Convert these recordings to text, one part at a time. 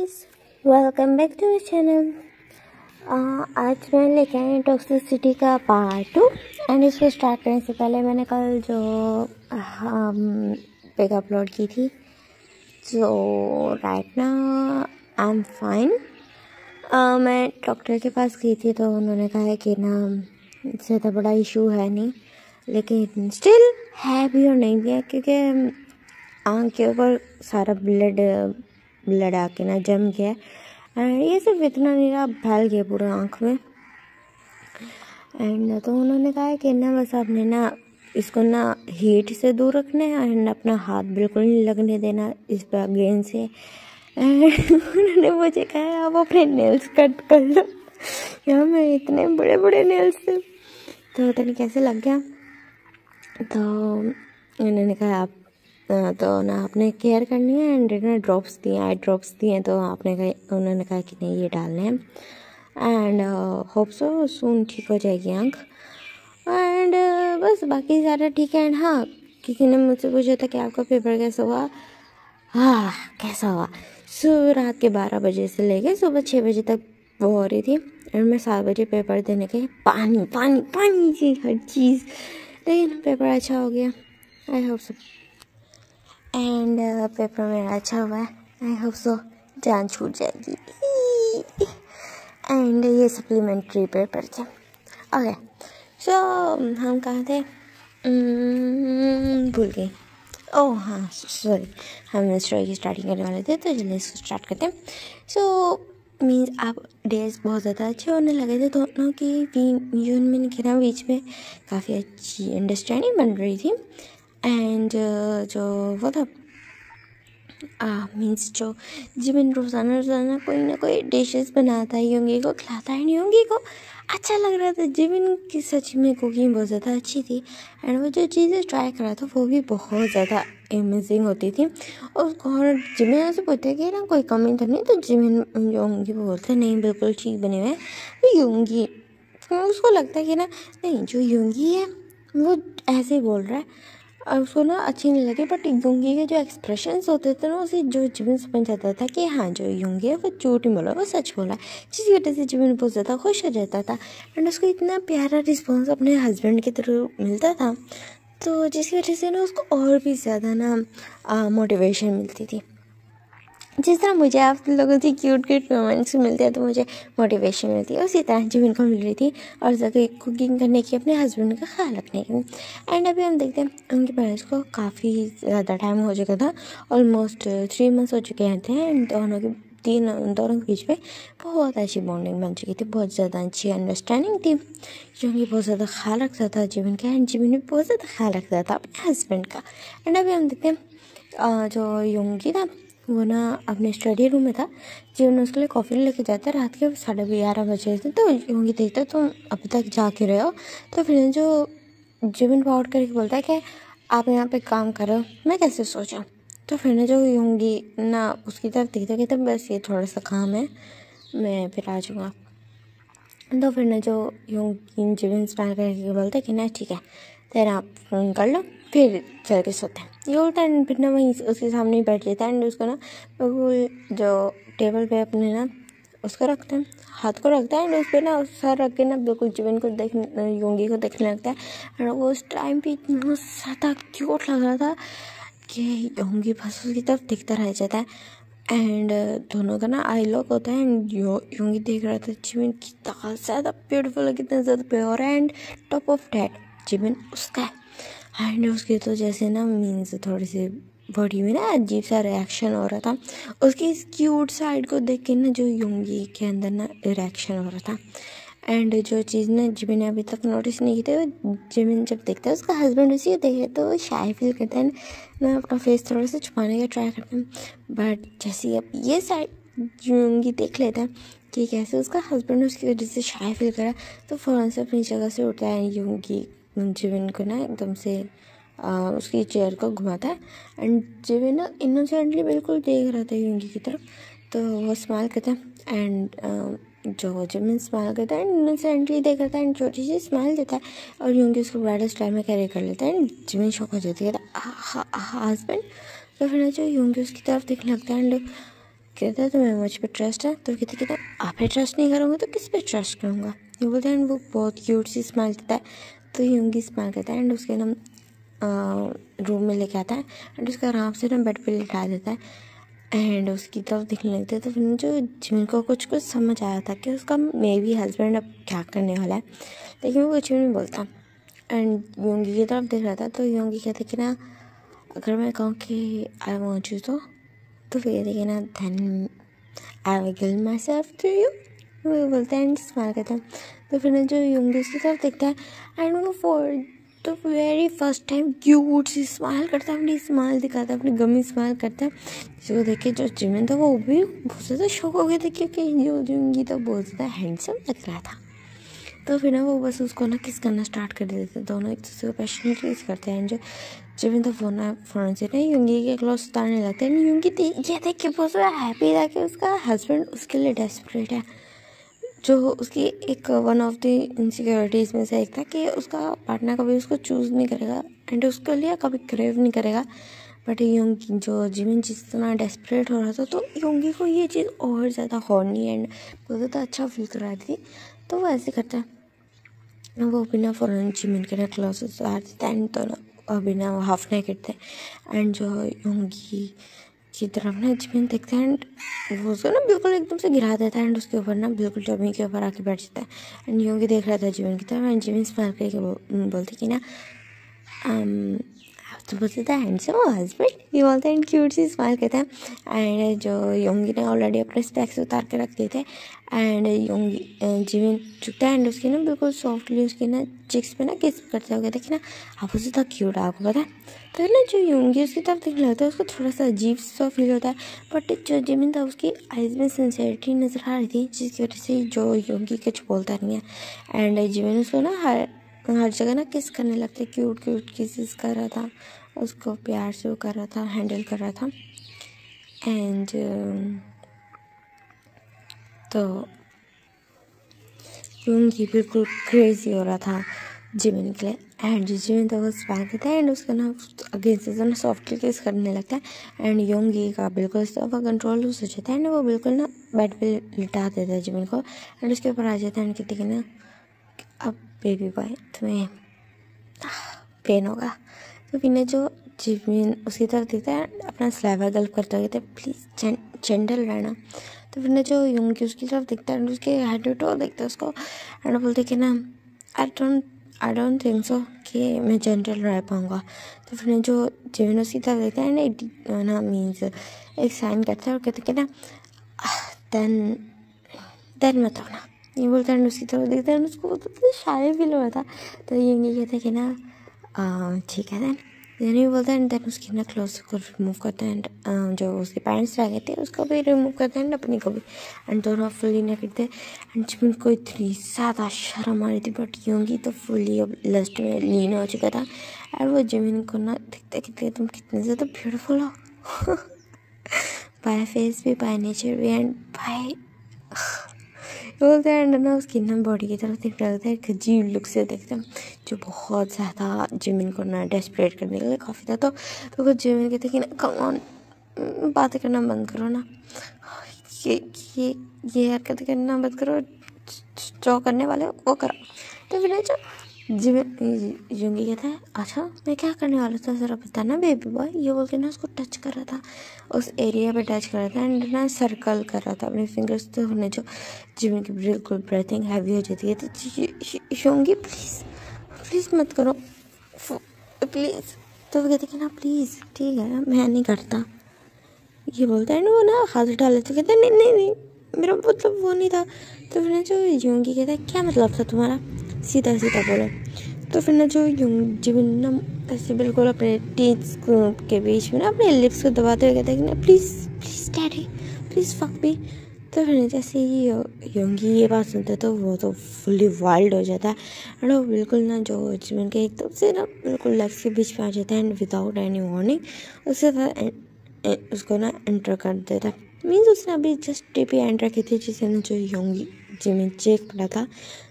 Guys, welcome back to my channel. आज मैं लेके आई टॉक्सिसिटी का पार्ट 2 एंड इसको स्टार्ट करने से पहले मैंने कल जो पिक अपलोड की थी, so right now I am fine. मैं डॉक्टर के पास गई थी तो उन्होंने कहा है कि ना ज़्यादा बड़ा इशू है नहीं, लेकिन स्टिल है भी और नहीं भी है, क्योंकि आँख के ऊपर सारा ब्लड आके ना जम गया एंड ये सिर्फ इतना नहीं रहा, फैल गया पूरा आँख में। एंड तो उन्होंने कहा कि ना बस आपने ना इसको ना हीट से दूर रखना है एंड अपना हाथ बिल्कुल नहीं लगने देना इस पर अगेन से। एंड उन्होंने मुझे कहा आप अपने नेल्स कट कर लो। यहाँ में इतने बड़े बड़े नेल्स थे तो पता नहीं कैसे लग गया। तो उन्होंने कहा आप तो ना आपने केयर करनी है एंड ना ड्रॉप्स दिए, आई ड्रॉप्स दिए, तो आपने कहा उन्होंने कहा कि नहीं ये डालने हैं एंड होप सो सून ठीक हो जाएगी आँख। एंड बस बाकी सारा ठीक है। एंड हाँ, किसी ने मुझसे पूछा था कि आपका पेपर कैसा हुआ। कैसा हुआ, रात के 12 बजे से लेके सुबह 6 बजे तक वो हो रही थी एंड मैं 7 बजे पेपर देने के पानी पानी पानी थी हर चीज़, लेकिन पेपर अच्छा हो गया, I hope so. And paper मेरा अच्छा हुआ है, आई होप सो जान छूट जाएगी। एंड ये सप्लीमेंट्री पेपर थे। ओके सो हम कहाँ थे, भूल गई। ओह हाँ सॉरी, हम स्टोरी की स्टार्टिंग करने वाले थे तो जल्दी इसको स्टार्ट करते हैं। सो मीन्स आप डेज बहुत ज़्यादा अच्छे होने लगे थे दोनों की, यून में ना बीच में काफ़ी अच्छी अंडरस्टैंडिंग बन रही थी। एंड जो वो था मीन्स जो जिमिन रोज़ाना कोई ना कोई डिशेस बनाता है, योंगी को खिलाता है, योंगी को अच्छा लग रहा था। जिमिन की सच में कुकिंग बहुत ज़्यादा अच्छी थी एंड वो जो चीज़ें ट्राई कर रहा था वो भी बहुत ज़्यादा अमेजिंग होती थी। और जिमिन से पूछते कि ना कोई कमी तो नहीं, तो जिमिन योंगी को बोलते नहीं बिल्कुल ठीक बने हुए हैं। तो योंगी उसको लगता है कि ना नहीं, जो योंगी है वो ऐसे ही बोल रहा है और उसको ना अच्छी नहीं लगी। बट योंगी के जो एक्सप्रेशंस होते थे ना, उसे जो जिमिन समझ जाता था कि हाँ जो योंगी है वो झूठ नहीं बोला, वो सच बोला, जिसकी वजह से जिमिन बहुत ज़्यादा खुश हो जाता था एंड उसको इतना प्यारा रिस्पॉन्स अपने हस्बैंड की तरफ मिलता था, तो जिसकी वजह से ना उसको और भी ज़्यादा ना मोटिवेशन मिलती थी। जिस तरह मुझे आप लोगों से क्यूट कमेंट्स मिलते हैं तो मुझे मोटिवेशन मिलती है, उसी तरह जिमिन को मिल रही थी और ज़्यादा कुकिंग करने की, अपने हस्बैंड का ख्याल रखने की। एंड अभी हम देखते हैं उनके पेरेंट्स को काफ़ी ज़्यादा टाइम हो चुका था, ऑलमोस्ट 3 मंथ्स हो चुके थे एंड दोनों के बीच में बहुत अच्छी बॉन्डिंग बन चुकी थी, बहुत ज़्यादा अच्छी अंडरस्टैंडिंग थी, क्योंकि बहुत ज़्यादा ख्याल रखता था जिमिन का एंड जिमिन भी बहुत ज़्यादा ख्याल रखता था अपने हस्बैंड का। एंड अभी हम देखते हैं जो योंगी था वो ना अपने स्टडी रूम में था, जिमिन उसके लिए कॉफ़ी लेके जाता है। रात के 11:30 बजे थे तो योंगी देखता तुम अभी तक जा के रहे हो, तो फिर जो जिमिन आउट करके बोलता है कि आप यहाँ पे काम कर रहे हो, मैं कैसे सोचा। तो फिर जो योंगी ना उसकी तरफ देखता कहता बस ये थोड़ा सा काम है, मैं फिर आ जाऊँगा। तो फिर जो योंगी जिमिन स्माइल करके बोलता है कि ना ठीक है तेरा आप फ़ोन कर लो, फिर चल के सोते हैं। ये उल्टा फिर ना वहीं उसके सामने ही बैठ जाता है एंड उसको ना बिल्कुल जो टेबल पे अपने ना उसको रखता है, हाथ को रखता है एंड उस पर ना सर रख के ना बिल्कुल जिमिन को योंगी को देखने लगता है। और वो उस टाइम पे इतना ज़्यादा क्यूट लग रहा था कि योंगी बस उसकी तरफ देखता रह जाता है एंड दोनों का ना आई लॉक होता है एंड योंगी देख रहा था जिमिन कितना ज़्यादा ब्यूटीफुल है, कितना ज़्यादा प्योर है and top of that Jimin उसका है। एंड उसके तो जैसे ना मीन्स थोड़ी सी बॉडी में ना अजीब सा रिएक्शन हो रहा था, उसकी इस क्यूट साइड को देख के ना जो योंगी के अंदर ना रिएक्शन हो रहा था। एंड जो चीज़ ना जिमिन ने अभी तक नोटिस नहीं की थी, वो जिमिन जब देखता है उसका हस्बैंड उसी को देखे तो वो शाय फील करता है ना, अपना फेस थोड़ा सा छुपाने का ट्राई करता है। बट जैसे अब ये साइड योंगी देख लेता है कि कैसे उसका हस्बैंड उसकी वजह से शाय फील कर रहा है, तो फ़ौरन से अपनी जगह से उठता है योंगी जिमिन को ना एकदम से उसकी चेयर को घुमाता है एंड जिमिन ना इनोसेंटली बिल्कुल देख रहा था योंगी की तरफ, तो वो स्माइल करता है एंड जो जिमिन स्माइल करता है एंड इनोसेंटली देख रहा था एंड छोटी सी स्माइल देता है और योंगी उसको ब्राइडल स्टाइल में कैरी कर लेता है एंड जिमिन शॉक हो जाती है हस्बैंड। तो फिर जो योंगी उसकी तरफ देखने लगता है एंड कहता है तुम्हें मुझ पर ट्रस्ट है? तो कहता आप पे ट्रस्ट नहीं करूँगा तो किस पे ट्रस्ट करूँगा? ये बोलता है एंड वो बहुत क्यूट सी स्माइल करता है। तो योंगी स्माइल करता है एंड उसके ना रूम में लेके आता है एंड उसका आराम से ना बेड पे लिटा देता है एंड उसकी तरफ दिखने लगता है। तो फिर जो जिमिन को कुछ समझ आया था कि उसका मे बी हस्बैंड अब क्या करने वाला है, लेकिन वो कुछ भी नहीं बोलता एंड योंगी की तरफ देख रहा था। तो योंगी कहते कि ना अगर मैं कहूँ कि आई वांट यू तो फिर कहते कि ना then I will kill myself through you. वो बोलता है एंड स्माइल करता है। तो फिर जो योंगी उसकी तरफ देखता है एंड वो for the very first time cute सी स्माइल करता है, अपनी स्माइल दिखाता है, अपनी गमी स्माइल करता है। जिसको देख के जो जिमिन था वो भी बहुत ज़्यादा शौक हो गया था क्योंकि जो योंगी तो बहुत ज़्यादा हैंडसम लग रहा था। तो फिर ना वो बस उसको ना किस करना स्टार्ट कर देते, दोनों एक दूसरे को पैशनेटली किस करते हैं। जो जिमिन तो फ़ोन से ना योंगी के क्लोज उतारने लगते हैं। योंगी ये देख के बहुत ज़्यादा हैप्पी था कि उसका हस्बैंड उसके लिए डेस्परेट है। जो उसकी एक वन ऑफ द इनसिक्योरिटीज़ में से एक था कि उसका पार्टनर कभी उसको चूज़ नहीं करेगा एंड उसके लिए कभी क्रेव नहीं करेगा। बट योंगी जो जिमिन जिस तरह डेस्परेट हो रहा था तो योंगी को ये चीज़ और ज़्यादा हॉर्नी एंड बहुत ज़्यादा अच्छा फील करा रही थी। तो वो ऐसे करता है, वो बिना फ़ौरन जिमिन के ना क्लोज आ देता है एंड तो ना बिना वो हाफ नेकेड थे एंड जो योंगी की तरफ ना जिमिन देखता है एंड वो उसको ना बिल्कुल एकदम से गिरा देता है एंड उसके ऊपर ना बिल्कुल टॉमी के ऊपर आके बैठ जाता है एंड योंगी देख रहा था जिमिन की तरफ एंड जिमिन स्माइल करके बोलती कि ना आप तो बहुत ज़्यादा हैंडसम हो हस्बैंड। ये बोलते हैं एंड क्यूट सी स्माइल करता है एंड जो योंगी ने ऑलरेडी अपने स्पेक्स उतार के रख दिए थे एंड योंगी जिमिन झुकता है एंड उसकी ना बिल्कुल सॉफ्टली उसकी ना चिक्स पे ना किस करते हो गए थे कि ना आप उससे तक क्यूट आपको पता है। तो ना जो योंगी उसकी तरफ देखने लगता है उसको थोड़ा सा अजीब सा फील होता है बट जो जिमिन था उसकी आइज में सिंसियरिटी नज़र आ रही थी जिसकी वजह से जो योंगी कुछ बोलता नहीं है एंड जिमिन उसको ना हर जगह ना किस करने लगते, क्यूट क्यूट किसेस कर रहा था, उसको प्यार से वो कर रहा था, हैंडल कर रहा था एंड तो योंगी बिल्कुल क्रेजी हो रहा था जिमिन के लिए एंड जिमिन तो वो स्माइल करता है एंड उसका ना अगेंस्ट से ना सॉफ्टली किस करने लगता है एंड योंगी का बिल्कुल इस तरह कंट्रोल लूज हो जाता है एंड वो बिल्कुल ना बेड पे लिटा देता है जिमिन को एंड उसके ऊपर आ जाता है एंड कहते हैं ना अब बेबी बॉय तुम्हें पेन होगा। तो फिर जो जिमिन उसकी तरफ देखता है अपना स्लाइवा गल्प करते हुए कहते प्लीज़ जेंटल रहना। तो फिर जो योंगी उसकी तरफ देखता है एंड उसके हेड टू देखता है उसको एंड बोलते कि ना आई डोंट थिंक सो कि मैं जेंटल रह पाऊँगा। तो फिर जो जिमिन उसकी तरफ देखता है एंड ना मीन्स एक साइन करता है और कहते कि ना देन मत होना। ये बोलता है उसकी तरफ देखते हैं उसको तो शायद फील हो रहा था। तो ये कहते हैं कि ना ठीक है देन ये बोलता है देन उसकी ना क्लोज को रिमूव करते हैं एंड जो उसके पेरेंट्स रह गए थे उसको भी रिमूव करते हैं अपनी को भी एंड दोनों फुली ना करते एंड जिमिन को इतनी ज़्यादा शर्म आ रही थी बट योंगी तो फुली अब लस्ट में लीन हो चुका था एंड वो जिमिन को ना देखते कहते तुम कितने ज़्यादा ब्यूटीफुल हो बाय फेस भी बाय नेचर भी एंड बाय बोलते हैं एंड ना उसकी ना बॉडी की तरफ देखने लगता है एक अजीब लुक से देखते हैं जो बहुत ज़्यादा जिमिन को ना डेस्परेट करने के लिए काफ़ी था। तो वो जिमिन कहते कि ना कम ऑन बातें करना बंद करो ना, ये हरकतें करना बंद करो, जो करने वाले हो वो करो। तो फिर जो योंगी कहता है अच्छा मैं क्या करने वाला था ज़रा बताना बेबी बॉय। ये बोल के ना उसको टच कर रहा था, उस एरिया पे टच कर रहा था एंड ना सर्कल कर रहा था अपने फिंगर्स। तो उन्हें जो जिमिन की बिल्कुल ब्रीथिंग हैवी हो जाती है तो योंगी प्लीज़ मत करो प्लीज़। तो वो कहते कि ना प्लीज़ ठीक है मैं नहीं करता। ये बोलता है ना वो ना हाथ उठा लेते कहते नहीं मेरा मतलब वो नहीं था। तो फिर जो योंगी कहता है क्या मतलब था तुम्हारा, सीधा बोलो। तो फिर ना जो जिमिन ना ऐसे बिल्कुल अपने टीथ के बीच में ना अपने लिप्स को दबाते हुए कहते हैं कि ना please daddy please fuck me. तो फिर जैसे ही योंगी ये बात सुनते तो वो तो फुली वाइल्ड हो जाता है एंड वो बिल्कुल ना जो जिमिन के एकदम से ना बिल्कुल लेग्स के बीच में आ जाता है एंड विदाउट एनी वार्निंग उसको ना एंटर कर देता है। मीन्स उसने अभी जस्ट टिपी एंटर की थी जिसे ना जो योंगी जिमिन चेक पड़ा था।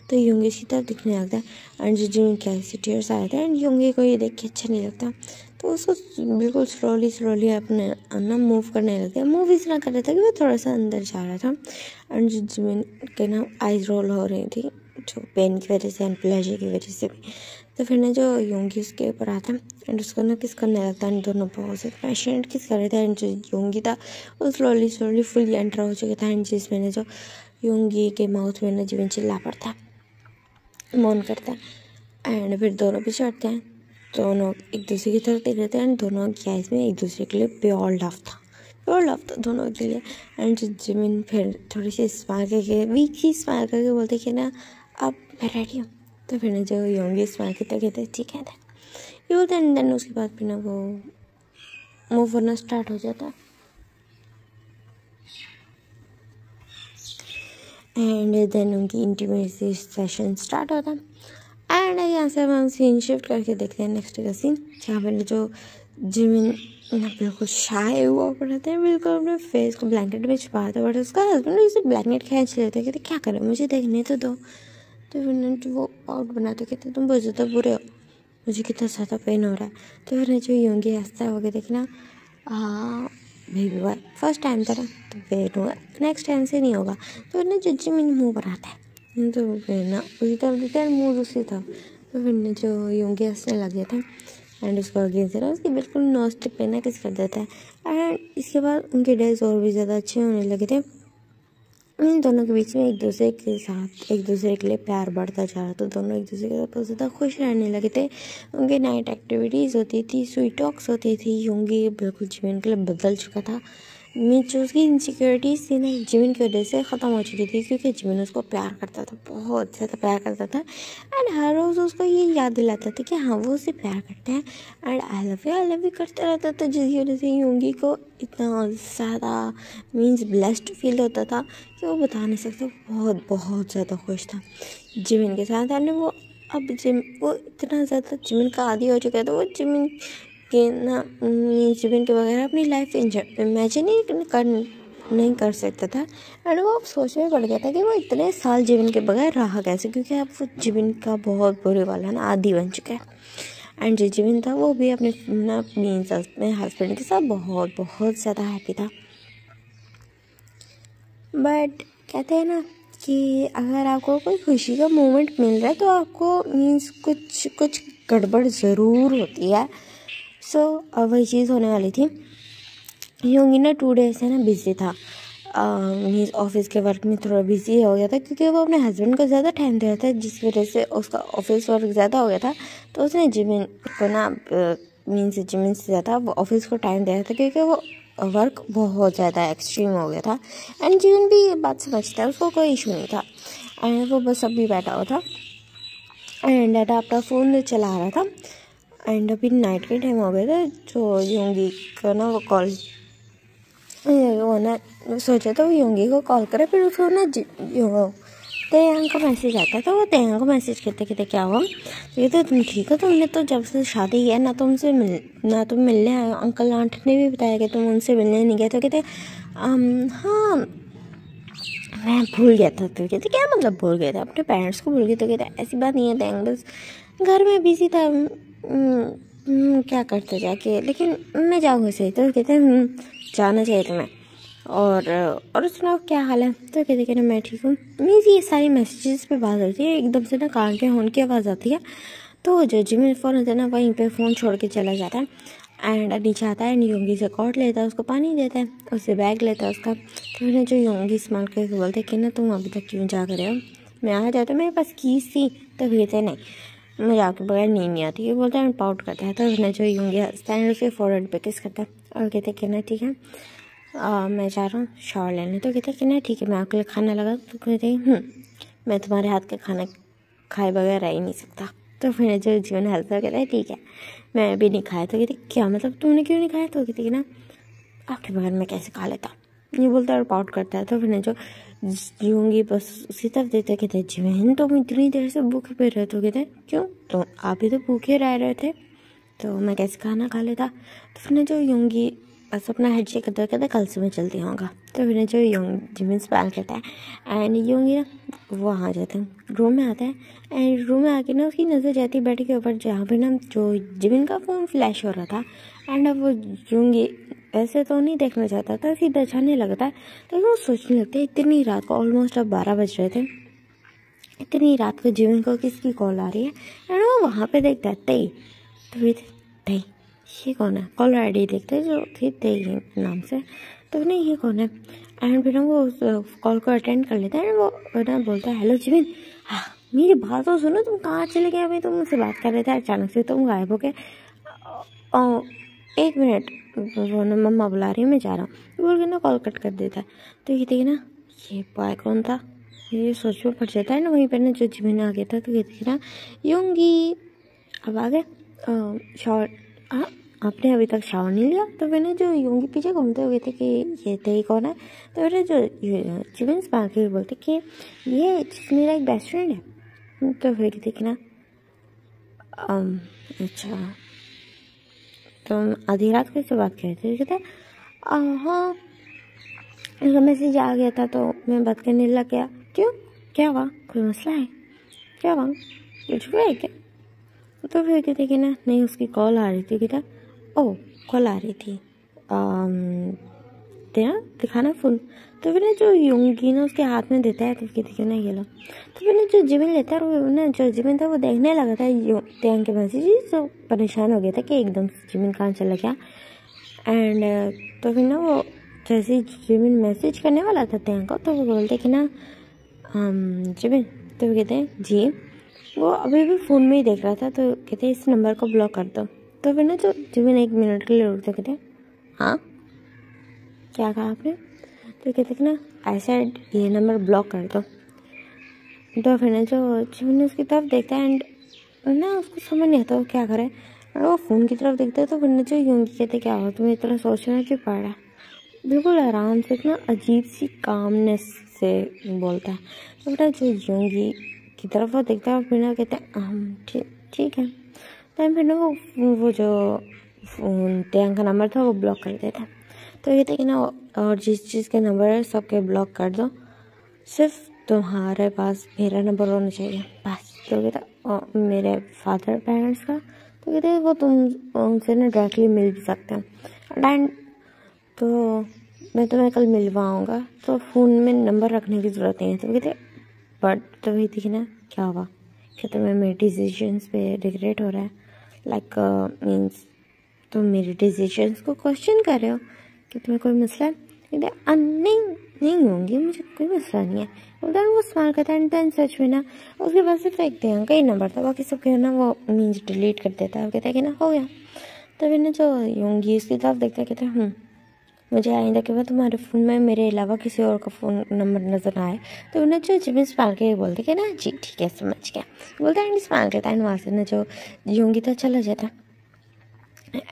तो योंगी की तरफ दिखने लगता है एंड जो जिमिन के ऐसे टीयर्स आए थे एंड योंगी को ये देख के अच्छा नहीं लगता। तो उसको बिल्कुल स्लोली स्लोली अपने ना मूव करने लगे। मूव इस तरह कर रहा था कि वो थोड़ा सा अंदर जा रहा था एंड जो जिमिन के ना आइज रोल हो रही थी जो पेन की वजह से एंड प्लेजर की वजह से भी। तो फिर ना जो योंगी उसके ऊपर आता एंड उसको ना किस करने लगता है। दोनों बहुत से पैशनेट किस कर रहे थे एंड जो योंगी था वो स्लोली स्लोली फुली एंटर हो चुका था एंड जिसमें ना जो योंगी के माउथ में ना जिमिन चिल्ला पड़ता है, मौन करता है एंड फिर दोनों पीछे हटते हैं। दोनों एक दूसरे की तरफ देख रहे थे एंड दोनों की आइज में एक दूसरे के लिए प्योर लव था दोनों के लिए। एंड जो जिमिन फिर थोड़ी सी स्माइल करके वीक सी स्माइल करके बोलते कि ना अब मैं रेडी हूँ। तो फिर ना जो योंगी स्माइल करते कहते ठीक है ये बोलते हैं। देन उसके बाद फिर ना वो मूव करना स्टार्ट हो जाता है एंड देन उनकी इंटीमेसी सेशन स्टार्ट होता है। एंड यहाँ से हम सीन शिफ्ट करके देखते हैं नेक्स्ट का सीन, जहाँ पर जो जिमिन ना बिल्कुल शाय हुआ पड़ा था, बिल्कुल अपने फेस को ब्लैंकेट में छुपा था। बट उसका हस्बैंड उसे ब्लैंकेट खींच लेते कहते क्या करें मुझे देखने तो दो। तो फिर वो आउट बनाते कहते तुम बहुत ज़्यादा बुरे हो, मुझे कितना ज़्यादा पेन हो रहा है। तो फिर जो योंगी हंसता है वो देखना बेबी बॉय फर्स्ट टाइम था ना तो पेन हुआ, नेक्स्ट टाइम से नहीं होगा। तो फिर ना जो जिमिन मुँह बनाता है तो फिर ना उसी तरफ देखते हैं मुँह दूसरी था। तो फिर जो योंगी हंसने लग जाता है एंड उसको अगेंस्ट है उसकी बिल्कुल नोज पे ना किस कर देता है। एंड इसके बाद उनके डेज और भी ज़्यादा अच्छे होने लगे थे। इन दोनों के बीच में एक दूसरे के साथ एक दूसरे के लिए प्यार बढ़ता जा रहा, तो दोनों एक दूसरे के साथ बहुत ज़्यादा खुश रहने लगे थे। उनके नाइट एक्टिविटीज़ होती थी, स्वीट टॉक्स होती थी। योंगी बिल्कुल जिमिन के लिए बदल चुका था। मीन्स जो उसकी इनसिक्योरिटीज़ थी ना जिमिन की वजह से ख़त्म हो चुकी थी, क्योंकि जिमिन उसको प्यार करता था, बहुत ज़्यादा प्यार करता था। एंड हर रोज़ उसको ये याद दिलाता था कि हाँ वो उसे प्यार करते हैं एंड आई लव यू करता रहता था, जिसकी वजह से योंगी को इतना ज़्यादा मीन्स ब्लेस्ड फील होता था कि वो बता नहीं सकता। बहुत बहुत ज़्यादा खुश था जिमिन के साथ। एंड वो अब वो इतना ज़्यादा जिमिन का आदी हो चुका था, वो जिमिन के ना जिमिन के बगैर अपनी लाइफ इमेजिन नहीं कर सकता था। एंड वो अब सोच में पड़ गया था कि वो इतने साल जिमिन के बगैर रहा कैसे, क्योंकि अब वो जिमिन का बहुत बुरे वाला ना आदी बन चुका है। एंड जो जिमिन था वो भी अपने ना मीन्स अपने हस्बैंड के साथ बहुत बहुत ज़्यादा हैप्पी था। बट कहते हैं ना कि अगर आपको कोई खुशी का मोमेंट मिल रहा है तो आपको मीन्स कुछ गड़बड़ ज़रूर होती है। सो अब वही चीज़ होने वाली थी। योंगी ना 2 डेज से ना बिजी था, मीन्स ऑफिस के वर्क में थोड़ा बिजी हो गया था, क्योंकि वो अपने हस्बैंड को ज़्यादा टाइम दे रहा था, जिस वजह से उसका ऑफिस वर्क ज़्यादा हो गया था। तो उसने जिमिन को ना मीन्स जिमिन से ज़्यादा वो ऑफिस को टाइम दे रहा था, क्योंकि वो वर्क बहुत ज़्यादा एक्सट्रीम हो गया था। एंड जिमिन भी ये बात समझता है, उसको कोई इशू नहीं था। एंड वो बस अभी बैठा हुआ था एंड अपना फ़ोन चला रहा था। एंड अभी नाइट के टाइम हो गया था, जो योंगी का ना वो कॉल वो ना सोचा था वो योंगी को कॉल करे, फिर उसको ना तेयांग का मैसेज आता था। वो तेयांग को मैसेज कहते क्या हुआ, कहते तुम ठीक हो, तुमने तो जब से शादी किया ना तुम मिलने आए, अंकल आंट ने भी बताया कि तुम उनसे मिलने नहीं गए। तो कहते हाँ मैं भूल गया था। तो कहते क्या मतलब भूल गया था, अपने पेरेंट्स को भूल गए। तो कहते ऐसी बात नहीं है तेयांग, बस घर में बिजी था, क्या करते जाके, लेकिन मैं जाऊँगा सही। तो कहते जाना चाहिए तुम्हें, और सुनाओ क्या हाल है। तो कहते ना मैं ठीक हूँ। मीन्स ये सारी मैसेजेस पे बात होती है, एकदम से ना कान के होने की आवाज़ आती है। तो जो जिमिन फ़ोन होता है ना वहीं पे फ़ोन छोड़ के चला जाता है एंड नीचे आता है एंड योंगी से कॉट लेता है, उसको पानी देता है, उससे बैग लेता है उसका। तो फिर जो योंगी स्मार्ट करके बोलते कि ना तुम अभी तक क्यों जा कर रहे हो, मैं आ जाता, मेरे पास कीज थी। तो कहते नहीं मुझे आपके बगैर नींद नहीं आती, ये बोलता है पाउट करता है। तो उसने जो योंगी हंसता है उसके फोरहेड पे किस करता है और कहते कि ना ठीक है मैं जा रहा हूँ शावर लेने। तो कहते कि ना ठीक है मैं आपके लिए खाना लगा। तो कहते मैं तुम्हारे हाथ का खाना खाए बगैर रह ही नहीं सकता। तो फिर जो जीवन हंसता कहता है ठीक है मैं अभी नहीं खाया। तो कहते क्या मतलब तुमने क्यों नहीं खाया। तो कहते कि ना आपके बगैर मैं कैसे खा लेता, ये बोलता है और पाउट करता है। तो फिर जो योंगी बस उसी तरफ देते कहते जिमिन तुम इतनी देर से भूखे पे रहे। तो कहते क्यों, तो आप ही तो भूखे रह रहे थे, तो मैं कैसे खाना खा लेता। तो फिर जो योंगी बस अपना हेड चेक करते कहता कल से मैं जल्दी आऊँगा। तो फिर जो जिमिन स्माइल करता है एंड योंगी ना वो आ जाता है, रूम में आता है एंड रूम में आके ना उसकी नज़र जाती है बेड के ऊपर जहाँ पे ना जो जिमिन का फ़ोन फ्लैश हो रहा था। एंड अब वो योंगी ऐसे तो नहीं देखना चाहता था, सीधा जाने लगता है। तो वो सोचने लगता है इतनी रात को, ऑलमोस्ट अब 12 बज रहे थे, इतनी रात को जिमिन को किसकी कॉल आ रही है। एंड वो वहाँ पे देखता है तई। तो फिर तई ये कौन है, कॉलर आईडी देखते हैं जो थी तई नाम से। तो नहीं ये कौन है। एंड फिर वो कॉल को अटेंड कर लेता है। वो ना बोलता है हेलो जिमिन, हाँ मेरी बात तो सुनो, तुम कहाँ चले गए, अभी तुम मुझसे बात कर रहे थे अचानक से तुम गायब हो गए। 1 मिनट, वो ना मम्मा बुला रही है मैं जा रहा हूँ बोल के ना कॉल कट कर देता है। तो ये देखिए ना ये बॉय कौन था, ये सोच में पड़ जाता है ना। वहीं पर ना जो जिमिन आ गया था तो ये देखिए ना योंगी अब आ गए शावर। हाँ आपने अभी तक शावर नहीं लिया। तो मैंने जो योंगी पीछे घूमते हुए थे कि ये तई कौन है। तो मैंने जो जिमिन स्माइल के बोलते कि ये मेरा एक बेस्ट फ्रेंड है। तो फिर देखना अच्छा तुम आधी रात को इससे बात कर रहे थे। कहते हाँ मेरा मैसेज आ गया था तो मैं बात करने लग गया। क्यों, क्या हुआ, कोई मसला है, क्या हुआ, कुछ हुआ है क्या। तो फिर कहते कि ना नहीं उसकी कॉल आ रही थी। कहता ओह कॉल आ रही थी, तेरा दिखाना फ़ोन। तो फिर ना जो योंगी ना उसके हाथ में देता है तो कहते ना ये लो। तो फिर ना जो जिमिन लेता है वो ना जो जिमिन था वो देखने लगा था त्यांग के मैसेज, तो परेशान हो गया था कि एकदम जिमिन कहाँ चला गया। एंड तो फिर ना वो जैसे ही जिमिन मैसेज करने वाला था त्यांग को तो वो बोलते कि ना जिमिन। तो वो कहते हैं जी, वो अभी भी फ़ोन में ही देख रहा था। तो कहते हैं इस नंबर को ब्लॉक कर दो। तो फिर ना जो जिमिन 1 मिनट के लिए उठते कहते हैं हाँ क्या कहा आपने। तो कहते कि ना ऐसा ये नंबर ब्लॉक कर दो। तो फिर ना जो जिमिन उसकी तरफ देखता है एंड ना उसको समझ नहीं आता वो क्या करे। और वो फ़ोन की तरफ देखता है। तो फिर ना जो योंगी कहते क्या हो तुम्हें इतना सोचना क्यों पड़ रहा है, बिल्कुल आराम से इतना अजीब सी कामनेस से बोलता है। तो फिर जो योंगी की तरफ वो देखता है और फिर ना कहते हैं ठीक है। तो फिर ना वो जो त्यांग का नंबर था वो ब्लॉक कर देता है। तो कहते कि ना और जिस चीज़ के नंबर है सबके ब्लॉक कर दो, सिर्फ तुम्हारे पास मेरा नंबर होना चाहिए बस। तो कहता मेरे फादर पेरेंट्स का। तो कहते वो तुम उनसे ना डायरेक्टली मिल भी सकते हो एंड तो मैं तुम्हें कल मिलवाऊँगा, तो फ़ोन में नंबर रखने की ज़रूरत नहीं है। तो कहते बट तो वही थी ना क्या हुआ, क्या तुम्हें मेरे डिसीजंस पे रिग्रेट हो रहा है, लाइक मीन्स तुम मेरे डिसीजंस को क्वेश्चन कर रहे हो कि तुम्हें कोई मसला है। कहते नहीं होंगी, मुझे कोई मसला नहीं है। उधर वो स्माइल करता है एंड देन सच में ना उसके पास सिर्फ एक त्यांग का ही नंबर था, बाकी सबके ना वो मीन्स डिलीट कर देता है। वो कहता है कि ना हो गया। तो फिर ना जो योंगी उसकी तरफ देखता है कहता है मुझे आइंदा के बाद तुम्हारे फ़ोन में मेरे अलावा किसी और का फ़ोन नंबर नज़र आए। तो उन्हें जो जिमिन स्माइल के बोलते कि ना जी ठीक है समझ गया बोलता है एंड स्माइल करता है। वहाँ से ना जो योंगी था चला जाता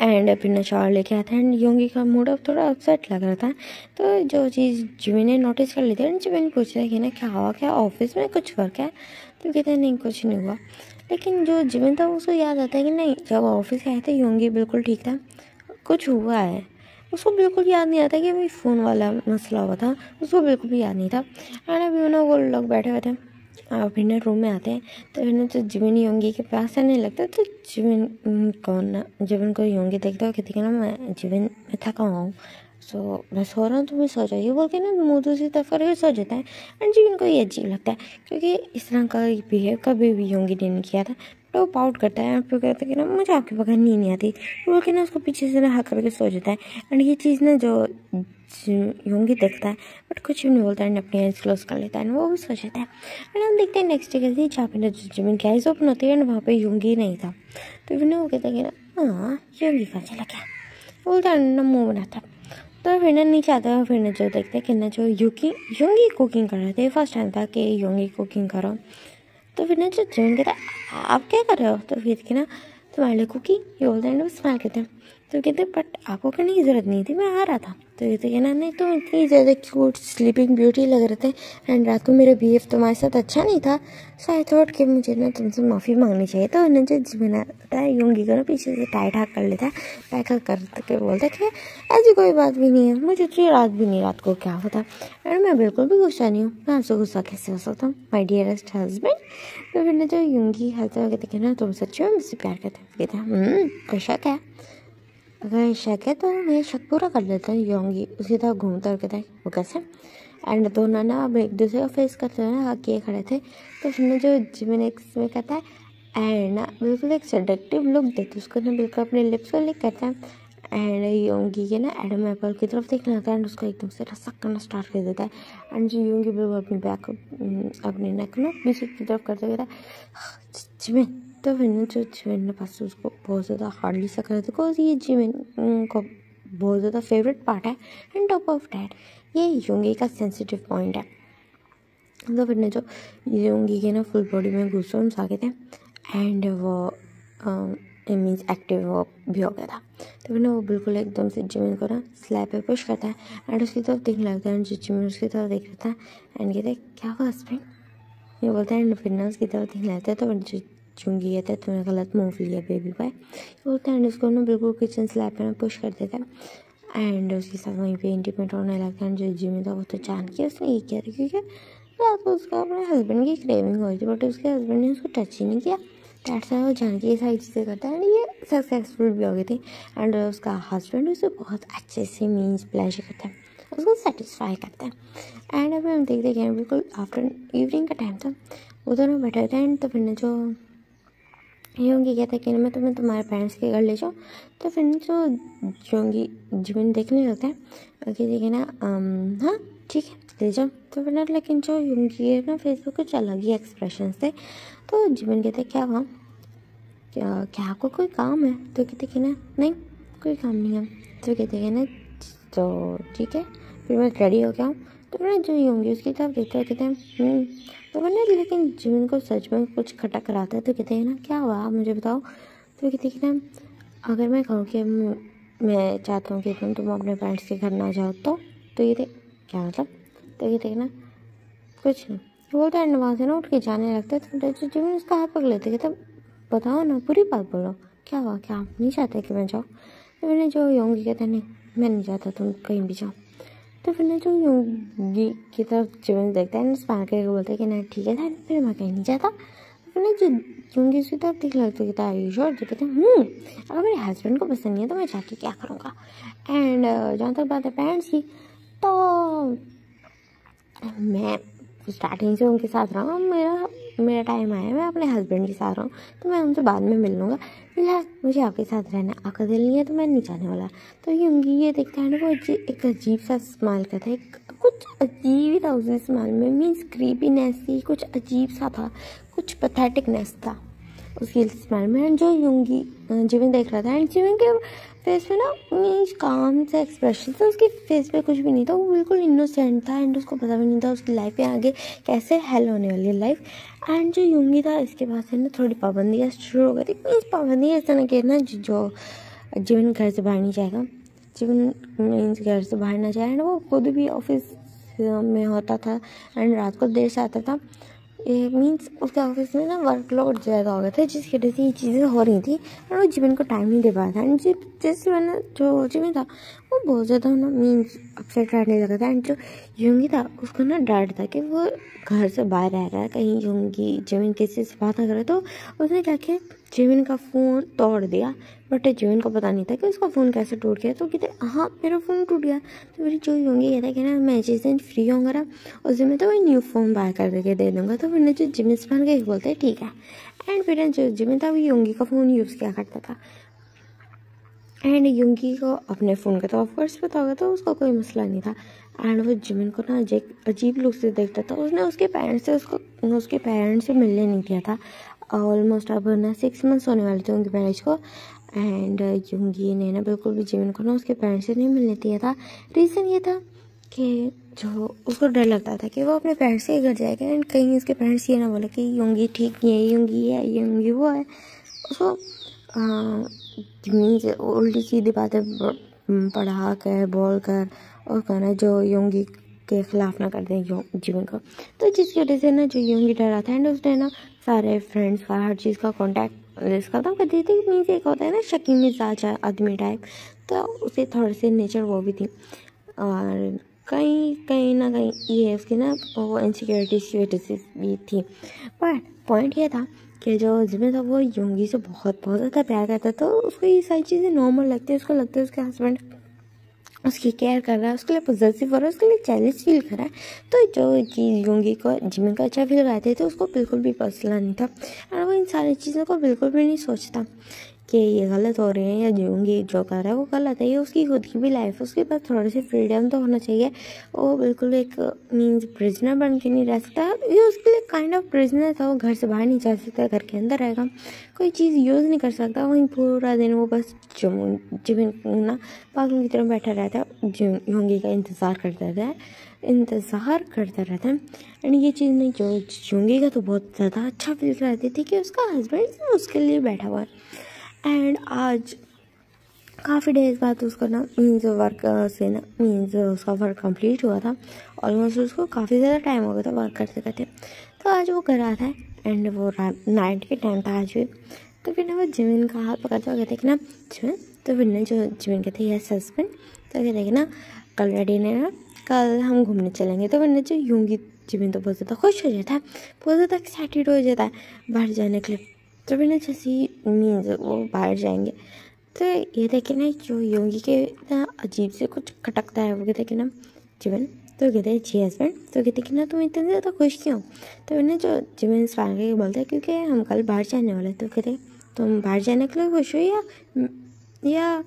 एंड फिर ना शावर लेके आता है एंड योंगी का मूड अब थोड़ा अपसेट लग रहा था। तो जो चीज़ जिमिन ने नोटिस कर ली थी एंड जिमिन पूछता है कि ना क्या हुआ, क्या ऑफिस में कुछ वर्क है। तो कहते हैं नहीं कुछ नहीं हुआ। लेकिन जो जिमिन था उसको याद आता है कि नहीं जब ऑफिस आए थे योंगी बिल्कुल ठीक था, कुछ हुआ है। उसको बिल्कुल याद नहीं आता कि अभी फ़ोन वाला मसला हुआ था, उसको बिल्कुल भी याद नहीं था। एंड अभी उन्होंने वो लोग बैठे हुए थे फिर ना रूम में आते हैं। तो फिर ना जो जिमिन योंगी के पास आने लगता तो जिमिन को योंगी देखता है कहती है ना मैं जिमिन मैं थका हुआ हूँ सो मैं सो रहा हूँ तुम्हें सो जाइए बोल के ना मुँह दूसरी तरफ करके सो जाता है। एंड जिमिन को ये अजीब लगता है क्योंकि इस तरह का बिहेव कभी भी योंगी ने नहीं किया था। तो वो पाउट करता है फिर कहता है कि ना मुझे आपके बगैर नींद नहीं आती बोल के ना उसको पीछे से ना हक करके सो जाता है। एंड ये चीज़ ना जो योंगी देखता है बट कुछ भी नहीं बोलता है, अपनी आइज क्लोज कर लेता है वो भी सो जाता है। एंड हम देखते हैं नेक्स्ट डे कैसे जहाँ पे ना जिमिन की आइज ओपन होती है एंड वहाँ पे योंगी नहीं था। तो फिर वो कहता है कि ना हाँ योंगी कहाँ चला गया बोलता है ना मुँह बनाता। तो फिर ना नीचे आता है। फिर ना जो देखते हैं कि ना जो योंगी कुकिंग कर रहे थे, फर्स्ट टाइम था कि योंगी कुकिंग करो। तो फिर ना जो जिमिन कहता है आप क्या कर रहे हो। तो फिर कि ना तुम्हारे लिए कुकिंग ये बोलते हैं स्माइल कहते हैं। तो कहते बट आपको करने की ज़रूरत नहीं थी, मैं आ रहा था। तो कहते कहना नहीं तुम इतनी ज़्यादा क्यूट स्लीपिंग ब्यूटी लग रहे थे एंड रात को मेरा बिहेव तुम्हारे साथ अच्छा नहीं था, सो आई थॉट कि मुझे ना तुमसे माफ़ी मांगनी चाहिए। तो उन्होंने जो जिमिन आता है योंगी को ना पीछे से टाइट हाक कर लेता है, पैक करके बोलता है कि ऐसी कोई बात भी नहीं है, मुझे इतनी रात भी नहीं, रात को क्या होता एंड मैं बिल्कुल भी गुस्सा नहीं हूँ, मैं आपसे गुस्सा कैसे हो सकता हूँ माई डियरेस्ट हस्बैंड। तो फिर ना जो योंगी हंसते हुए कहते ना तुम सच्ची में मुझसे प्यार करते, कहते हैं कोई शक है, अगर शक है तो मैं शक पूरा कर लेता हूँ। योंगी उसी तरह घूमता और कहता है वो कैसे एंड दोनों ना अब एक दूसरे को फेस करते हुए ना किए खड़े थे। तो फिर ना जो जिमिन में कहता है एंड ना बिल्कुल एक सेडक्टिव लुक देते उसको ना, बिल्कुल अपने लिप्स को लिक करता है एंड योंगी के ना एडम एप्पल की तरफ देखने लगता है एंड उसको एकदम से रसक करना स्टार्ट कर देता है एंड जो योंगी बिल्कुल अपनी बैक अपनी नेक ना पीछे की तरफ करते कहता है जिमिन। तो फिर ना जो जिमिन ने पास उसको बहुत ज़्यादा हार्डली सा कर बिकॉज ये जिमिन को बहुत ज़्यादा फेवरेट पार्ट है एंड टॉप ऑफ डैट ये योंगी का सेंसिटिव पॉइंट है। तो फिर ना जो योंगी के ना फुल बॉडी में गूज़बम्स आ गए थे एंड वो मीन्स एक्टिव भी हो गया था। तो फिर ना वो बिल्कुल एकदम से जिमिन को ना स्लैब पे पुश करता है एंड उसकी तरफ देखने लगता है एंड जो जिमिन उसकी तरफ देख रहा था एंड कहते हैं क्या हुआ हस्बैंड, ये बोलता है एंड फिर ना उसकी तरफ देखने लगता है। तो जो चुंगी कहता है तुमने गलत मूव लिया बेबी बॉय, बोलता है एंड उसको ना बिल्कुल किचन स्लैब पे ना पुश कर देता है एंड उसके साथ वहीं पे इंटीमेट होने लगता है। जो जिमिन था वो तो जान के उसने ये किया था क्योंकि रात को उसका अपने हस्बैंड की क्रेविंग हुई थी बट उसके हस्बैंड ने उसको टच ही नहीं किया, डैट्स वो जान के ये सारी चीज़ें करता है एंड ये सक्सेसफुल भी हो गई थी एंड उसका हस्बैंड उसे बहुत अच्छे से मीन्स प्लेजर करता है, उसको सेटिस्फाई करता है एंड अभी हम देखते हैं बिल्कुल आफ्टर इवनिंग का टाइम था, वो दोनों बैठे थे एंड तो फिर जो योंगी कहता है कि मैं तुम्हारे पेरेंट्स के घर ले जाऊँ। तो फिर जो योंगी जिमिन देखने लगता है कि देखिए ना हाँ ठीक है ले जाओ। तो फिर ना लेकिन जो योंगी है ना फेस पे कुछ अलग ही एक्सप्रेशन थे। तो जिमिन कहते क्या हुआ, क्या आपको कोई काम है? तो कहते कि ना नहीं कोई काम नहीं है। तो कहते हैं ना तो ठीक है फिर मैं रेडी हो गया हूँ। तो फिर जो योंगी उसकी तरफ देखते हैं कहते हैं तो मैंने लेकिन जिमिन को सच में कुछ खटक रहा था। तो कहते हैं ना क्या हुआ आप मुझे बताओ। तो कहते हैं ना अगर मैं कहूँ कि मैं चाहता हूँ कि तुम अपने पेरेंट्स के घर ना जाओ तो ये क्या मतलब। तो कहते हैं ना कुछ नहीं, बोलता है वहाँ से ना उठ के जाने लगता है। तो जिमिन उसका हाथ पकड़ लेते कहते बताओ ना पूरी बात बोलो क्या हुआ, क्या आप नहीं चाहते कि मैं जाऊँ। तो मैंने जो योंगी कहता है नहीं मैं नहीं चाहता तुम कहीं भी जाओ। तो फिर ना जो योंगी की तरफ जिमिन देखता है स्माइल करके बोलता है कि नहीं ठीक है फिर मैं कहीं नहीं जाता। तो फिर ना जो योंगी उसकी तरफ देख लगता है कहता है श्योर। जो कहते हैं अगर मेरे हस्बैंड को पसंद नहीं है तो मैं जाके क्या करूँगा। एंड जहाँ तक बात है पेरेंट्स की तो मैं स्टार्टिंग से उनके साथ रहा हूँ, मेरा टाइम आया मैं अपने हस्बैंड के साथ रहा हूँ तो मैं उनसे बाद में मिल लूँगा, फिलहाल मुझे आपके साथ रहना आपका दिल नहीं है तो मैं नहीं जाने वाला। तो योंगी ये देखता है ना वो एक अजीब सा स्माइल करता है, कुछ अजीब ही था उस स्माइल में मीन्स क्रीपीनेस थी, कुछ अजीब सा था, कुछ पैथेटिकनेस था उसकी स्माइल में। एंड जो योंगी जिमिन देख रहा था एंड जिमिन के फेस पे ना मीन्स काम से एक्सप्रेशन था, उसके फेस पे कुछ भी नहीं था, वो बिल्कुल इनोसेंट था एंड उसको पता भी नहीं था उसकी लाइफ में आगे कैसे हेल होने वाली है लाइफ। एंड जो योंगी था इसके पास है ना थोड़ी पाबंदियाँ शुरू हो गई थी। मीन्स पाबंदियाँ इस तरह की ना जो जिमिन घर से बाहर नहीं जाएगा, जिमिन मीन्स घर से बाहर ना जाए एंड वो खुद भी ऑफिस में होता था एंड रात को देर से आता था। मीन्स उसके ऑफिस में ना वर्कलोड ज़्यादा हो गया था जिसकी वजह से ये चीज़ें हो रही थी और वो जिमिन को टाइम नहीं दे पाया था। एंड जैसे मैंने जो जिमिन था वो बहुत ज़्यादा ना मीन्स अपसेट रहने लगा था एंड जो योंगी था उसको ना डर था कि वो घर से बाहर रह रहा है, कहीं योंगी जिमिन किसी से बात ना करे। तो उसने क्या किया जिमिन का फ़ोन तोड़ दिया बट जिमिन को पता नहीं था कि उसका फ़ोन कैसे टूट गया। तो कहते हाँ मेरा फ़ोन टूट गया। तो फिर जो योंगी कहता है कि ना मैं जिस दिन फ्री होंगा ना उस दिन मैं तो वही न्यू फ़ोन बाय करके दे दूँगा। तो फिर जो जिमिन से बन के बोलते हैं ठीक है। एंड फिर जो जिमिन था वो योंगी का फ़ोन यूज़ किया करता था एंड योंगी को अपने फ़ोन का तो ऑफकोर्स पता होगा तो उसका कोई मसला नहीं था। एंड वो जिमिन को ना अजीब लुक से देखता था। उसने उसके पेरेंट्स से मिलने नहीं दिया था। ऑलमोस्ट अब ना 6 मंथ्स होने वाले थे उनके पेरेंट्स को एंड योंगी ने ना बिल्कुल भी जिमिन को ना उसके पेरेंट्स से नहीं मिलने दिया था। रीज़न ये था कि जो उसको डर लगता था कि वो अपने पेरेंट्स के घर जाएगा एंड कहीं उसके पेरेंट्स ये ना बोले कि योंगी ठीक नहीं है, योंगी है योंगी वो है। उसको मीन्स उल्टी सीधी बातें पढ़ा कर बोल कर और कहना जो योंगी के खिलाफ ना कर दें जिमिन को। तो जिसकी वजह से ना जो योंगी डरा था एंड उसने ना सारे फ्रेंड्स का हर चीज़ का कॉन्टैक्ट लिस्ट खत्म कर दी थी। मीन्स एक होता है ना शकी मिजाज आदमी टाइप, तो उसे थोड़ी सी नेचर वो भी थी और कहीं ना कहीं ये उसकी ना वो इनसिक्योरिटीज़ की वजह से भी थी। पर पॉइंट ये था कि जो जिमिन था वो योंगी से बहुत ज़्यादा प्यार करता, तो उसको ये सारी चीज़ें नॉर्मल लगती है। उसको लगता है उसके हस्बैंड उसकी केयर कर रहा है, उसके लिए पॉजिटिव हो रहा है, उसके लिए जेलस फील कर रहा है। तो जो चीज़ योंगी को जिमिन का अच्छा फील कराते थे उसको बिल्कुल भी पसंद नहीं था और वो इन सारी चीज़ों को बिल्कुल भी नहीं सोचता कि ये गलत हो रहे हैं या योंगी जो कर रहा है वो गलत है। ये उसकी खुद की भी लाइफ है, उसके पास थोड़ी सी फ्रीडम तो होना चाहिए। वो बिल्कुल एक मीन्स प्रिजनर बन के नहीं रह सकता। ये उसके लिए काइंड ऑफ प्रिजनर था, वो घर से बाहर नहीं जा सकता, घर के अंदर रहेगा, कोई चीज़ यूज़ नहीं कर सकता। वहीं पूरा दिन वो बस जिमिन ना पागल की तरह बैठा रहता है, योंगी का इंतज़ार करता रहता है। एंड ये चीज़ नहीं जो योंगी का तो बहुत ज़्यादा अच्छा फील कराती थी कि उसका हस्बैंड उसके लिए बैठा हुआ है। एंड आज काफ़ी डेज बाद उसका ना मीन्स वर्क से ना मीन्स उसका वर्क कंप्लीट हुआ था। ऑलमोस्ट उसको काफ़ी ज़्यादा टाइम हो गया था वर्क करते करते। तो आज वो घर आता है एंड वो नाइट के टाइम था आज भी। तो फिर ना वो जिमिन का हाथ पकड़ते हुए कहते कि ना जिमिन, तो फिर ना जो जिमिन कहते यस हस्बैंड, तो कहते कि ना कल रेडी ने ना कल हम घूमने चलेंगे। तो फिर ना जो योंगी जिमिन तो बहुत ज़्यादा खुश हो जाता है, बहुत ज़्यादा एक्साइटेड हो जाता है बाहर जाने के लिए। तो फिर ना जैसे ही मीन्स वो बाहर जाएंगे तो ये देखे ना जो योंगी के ना अजीब से कुछ खटकता है। वो कहते कि ना जिमिन, तो कहते हैं जी हस्बैंड। तो कहते कि ना तुम इतने ज़्यादा खुश क्यों? तो ना जो जिमिन स्माइल करके बोलता है क्योंकि हम कल बाहर जाने वाले। तो कहते तुम बाहर जाने के लिए खुश हो या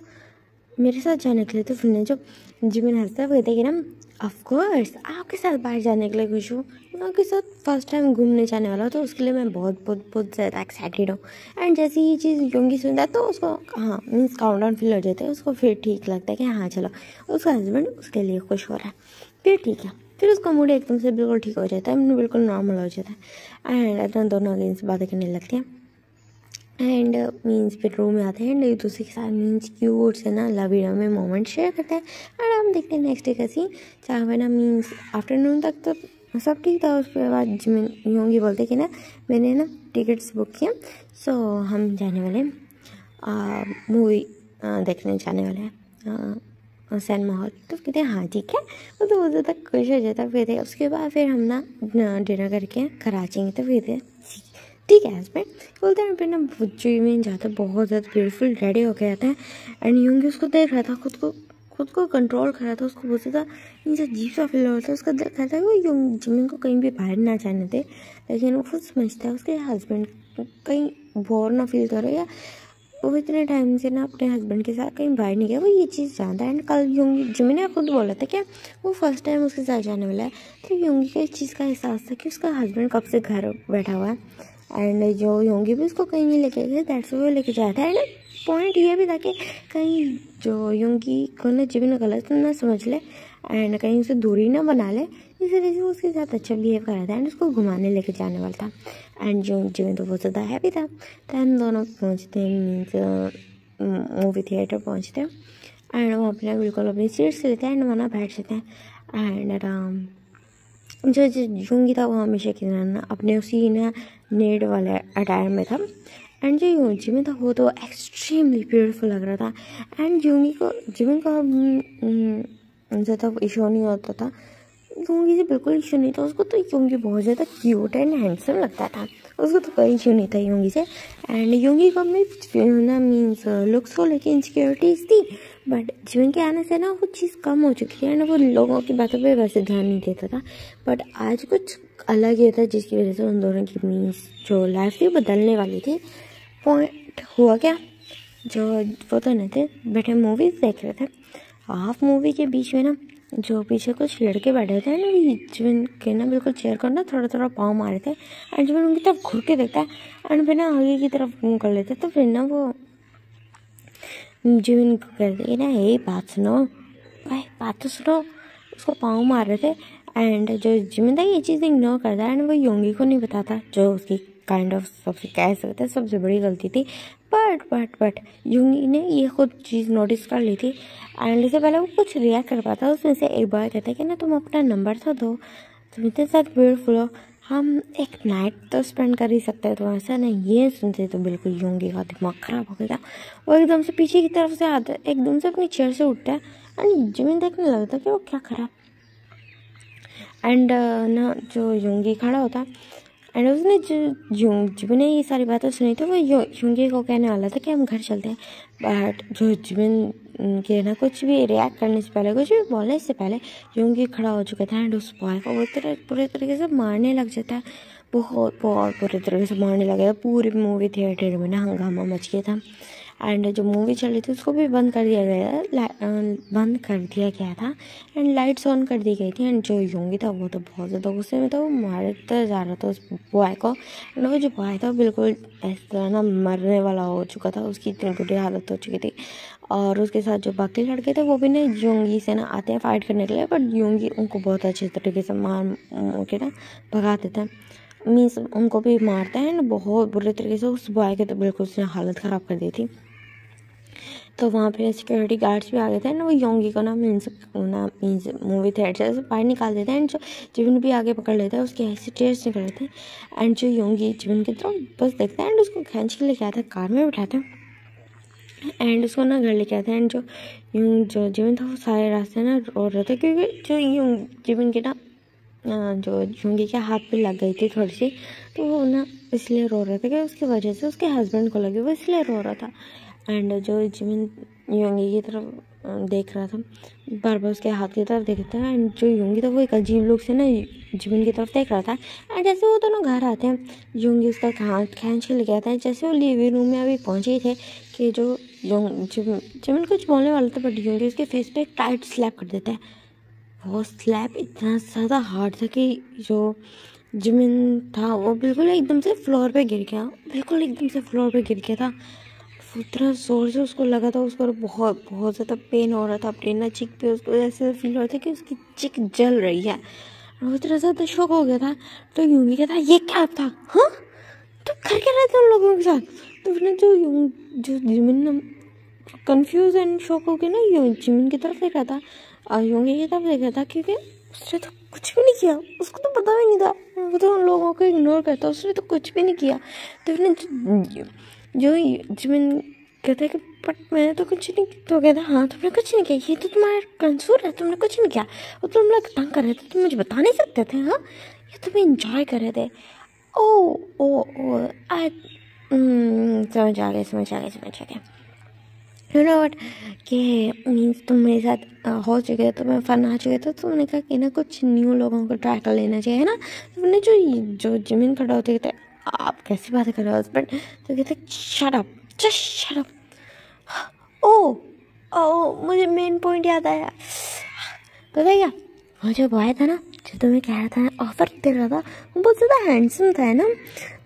मेरे साथ जाने के लिए? तो फिर जो जिमिन हंसता है वो कहते कि ना ऑफ कोर्स आपके साथ बाहर जाने के लिए खुश हूँ, आपके साथ फर्स्ट टाइम घूमने जाने वाला हूँ, तो उसके लिए मैं बहुत ज़्यादा एक्साइटेड हूँ। एंड जैसे ये चीज़ योंगी सुनता है तो उसको हाँ मीन्स काउंटडाउन फील हो जाता है, उसको फिर ठीक लगता है कि हाँ चलो उसका हस्बैंड उसके लिए खुश हो रहा है, फिर ठीक है। फिर उसका मूड एकदम से बिल्कुल ठीक हो जाता है, बिल्कुल नॉर्मल हो जाता है एंड अपना दोनों अगेंस्ट से बातें करने लगते हैं। एंड मीन्स फिर रूम में आते हैं एंड एक दूसरे के साथ मीन्स क्यूट से ना लवी में मोमेंट शेयर करते हैं। एंड हम देखते हैं नेक्स्ट डे का सीन, जहाँ पे ना मीन्स आफ्टरनून तक तो सब ठीक था। उसके बाद जिमिन योंगी बोलते कि ना मैंने ना टिकट्स बुक किया, सो हम जाने वाले मूवी देखने जाने वाले हैं सिनेमा हॉल। तो कहते हैं हाँ ठीक है। वो तो बहुत ज़्यादा खुश हो जाता है। फिर उसके बाद फिर हम ना डिनर करके घर आ जाएंगे। तो फिर ठीक है हस्बैंड बोलते हैं। फिर ना जिमिन जाता है, बहुत ज़्यादा ब्यूटीफुल रेडी होके आता है एंड योंगी उसको देख रहा था, खुद को कंट्रोल कर रहा था। उसको बहुत ज़्यादा इनसे अजीब सा फील हो रहा था। उसका दिल कहता है वो जिमिन को कहीं भी बाहर ना जाने दे, लेकिन वो खुद समझता है उसके हस्बैंड कहीं बोर ना फील करे या वो इतने टाइम से ना अपने हस्बैंड के साथ कहीं बाहर नहीं गया, वो ये चीज़ जानता है। एंड कल योंगी जिमिन ने खुद बोला था कि वो फर्स्ट टाइम उसके साथ जाने वाला है। तो योंगी को इस चीज़ का एहसास था कि उसका हस्बैंड कब से घर बैठा हुआ है एंड जो योंगी भी उसको कहीं नहीं लेके गए, दैट्स वो लेके जाता है। एंड पॉइंट ये भी था कि कहीं जो योंगी को ना जिमिन गलत ना समझ ले एंड कहीं उसे दूरी ना बना ले, इस वजह से उसके साथ अच्छा बिहेव कर रहा था एंड उसको घुमाने लेके जाने वाला था। एंड जो जिमिन तो बहुत ज़्यादा हैप्पी था। तो हम दोनों पहुँचते हैं मीन्स मूवी थिएटर पहुँचते हैं एंड वहाँ पर बिल्कुल अपनी सीट्स लेते हैं एंड वहाँ बैठ जाते हैं। एंड जो योंगी था वो हमेशा की तरह अपने उसी ना नेट वाले अटायर में था एंड जो जिमिन था वो तो एक्सट्रीमली ब्यूटीफुल लग रहा था। एंड जिमिन का ज़्यादा इशू नहीं होता था, योंगी से बिल्कुल इशू नहीं था उसको। तो योंगी बहुत ज़्यादा क्यूट एंड हैंडसम लगता था, उसको तो कोई इशू नहीं था योंगी से। एंड योंगी को अपने ना मीन्स लुक्स को लेके इनसिक्योरिटीज थी, बट जिमिन के आने से ना वो चीज़ कम हो चुकी है एंड वो लोगों की बातों पे वैसे ध्यान नहीं देता था। बट आज कुछ अलग ही था जिसकी वजह से उन दोनों की मीन्स जो लाइफ थी बदलने वाली थी। पॉइंट हुआ क्या, जो वो तो नहीं थे बैठे मूवीज़ देख रहे थे, हाफ मूवी के बीच में ना जो पीछे कुछ लड़के बैठे थे ना जिमिन के ना बिल्कुल चेयर कर ना थोड़ा पाँव मारे थे एंड जिमिन उनकी तरफ घुर के देखता है एंड फिर ना आगे की तरफ मुँह कर लेते। तो फिर ना वो जिमिन को कहते ना ये बात सुनो, भाई बात तो सुनो, उसको पाँव मार रहे थे। एंड जो जिमिन था ये चीज़ इग्नोर करता है एंड वो योंगी को नहीं बताता, जो उसकी काइंड ऑफ सबसे कह सकते हैं सबसे बड़ी गलती थी। बट यूंगी ने ये खुद चीज़ नोटिस कर ली थी। एंड इससे पहले वो कुछ रिएक्ट कर पाता, उसमें से एक बार कहते कि ना तुम अपना नंबर तो दो, तुम इतने साथ ब्यूटीफुल हो, हम एक नाइट तो स्पेंड कर ही सकते हैं। तो ऐसा नहीं, ये सुनते तो बिल्कुल यूंगी का दिमाग ख़राब हो गया था। वो एकदम से पीछे की तरफ से आता है, एकदम से अपनी चेयर से उठता है एंड जिमिन देखने लगता है कि वो क्या करा। एंड ना जो यूंगी खड़ा होता एंड उसने जिमिन ने ये सारी बातें सुनी थी, वो यूंगी को कहने वाला था कि हम घर चलते हैं। बट जो जिमिन के ना कुछ भी रिएक्ट करने से पहले, कुछ भी बोलने से पहले यूंगी खड़ा हो चुका था एंड उस बॉय को पूरे तरीके से मारने लग जाता है। बहुत बुरे तरीके से मारने लगा था। पूरी मूवी थिएटर में ना हंगामा मच गया था। एंड जो मूवी चल रही थी उसको भी बंद कर दिया गया था एंड लाइट्स ऑन कर दी गई थी। एंड जो यूंगी था वो तो बहुत ज़्यादा गुस्से में था, वो मारता जा रहा था उस बॉय को। एंड वो जो बॉय था बिल्कुल इस तरह ना मरने वाला हो चुका था, उसकी इतनी बुरी हालत हो चुकी थी। और उसके साथ जो बाकी लड़के थे वो भी ना यूंगी से ना आते हैं फाइट करने के लिए, बट यूंगी उनको बहुत अच्छे तरीके से मार के ना भगा देता है, मीन्स उनको भी मारता है। एंड बहुत बुरे तरीके से उस बॉय के तो बिल्कुल उसने हालत ख़राब कर दी थी। तो वहाँ पे सिक्योरिटी गार्ड्स भी आ गए थे एंड वो योंगी को ना मीन्स मूवी थिएटर से बाहर निकाल देते हैं। एंड जो जिमिन भी आगे पकड़ लेता है, उसके ऐसे टेयर्स निकल लेते हैं। एंड जो योंगी जिमिन की तरफ बस देखता है एंड उसको खींच के लेके आता है, कार में बिठाते हैं एंड उसको ना घर लेके आते हैं। एंड जो जिमिन था वो सारे रास्ते ना रो रहे थे, क्योंकि जो जिमिन के ना जो योंगी के हाथ पे लग गई थी थोड़ी सी, तो वो ना इसलिए रो रहा था कि उसकी वजह से उसके हस्बैंड को लगी, वो इसलिए रो रहा था। एंड जो जिमिन योंगी की तरफ देख रहा था, बार बार उसके हाथ की तरफ देखता है। एंड जो योंगी था वो एक अजीब लुक से ना जिमिन की तरफ देख रहा था। एंड जैसे वो दोनों घर आते हैं, योंगी उसका हाथ खींच के लेके आता है। जैसे वो लिविंग रूम में अभी पहुंचे थे कि जो जिमिन कुछ बोलने वाला था, बट योंगी उसके फेस पे एक टाइट स्लैप कर देता है। वो स्लैप इतना ज़्यादा हार्ड था कि जो जिमिन था वो बिल्कुल एकदम से फ्लोर पे गिर गया, बिल्कुल एकदम से फ्लोर पे गिर गया था। इतना ज़ोर से उसको लगा था, उसको बहुत बहुत ज़्यादा पेन हो रहा था अपनी ना चिक पे। उसको ऐसे फील हो रहा था कि उसकी चिक जल रही है और वो इतना ज़्यादा शॉक हो गया था। तो यूंगी कहता ये क्या था, हाँ तो कर क्या रहे थे उन लोगों के साथ। तो फिर जो जिमिन कंफ्यूज एंड शॉक हो गया ना जिमिन की तरफ देख रहा था और योंगी की तरफ देख रहा था, क्योंकि उसने तो कुछ भी नहीं किया, उसको तो पता भी नहीं था, वो तो उन लोगों को इग्नोर करता, उसने तो कुछ भी नहीं किया। तो फिर जो जिमिन कहता है कि बट मैंने तो कुछ नहीं, तो कहता हाँ तुमने कुछ नहीं किया, ये तो तुम्हारा कंसूर है, तुमने कुछ नहीं किया, और तुम लोग तंग कर रहे थे, तुम मुझे बता नहीं सकते थे, हाँ ये तुम इंजॉय कर रहे थे। ओ आई समझ आ गया यू नो वट कि मीन्स तुम मेरे साथ हो चुके थे, तुम्हें फन आ चुके थे, तो तुमने कहा कि ना कुछ न्यू लोगों को ट्राई कर लेना चाहिए ना। तो मैंने जो जिमिन खड़ा होते कहते आप कैसी बातें कर रहे हो हस्बैंड, तो कहते shut up, just shut up. ओ मुझे मेन पॉइंट याद आया, पता क्या, वो जो बॉय था ना जो तुम्हें कह रहा था ऑफर दे रहा था, वो बहुत ज़्यादा हैंडसम था ना।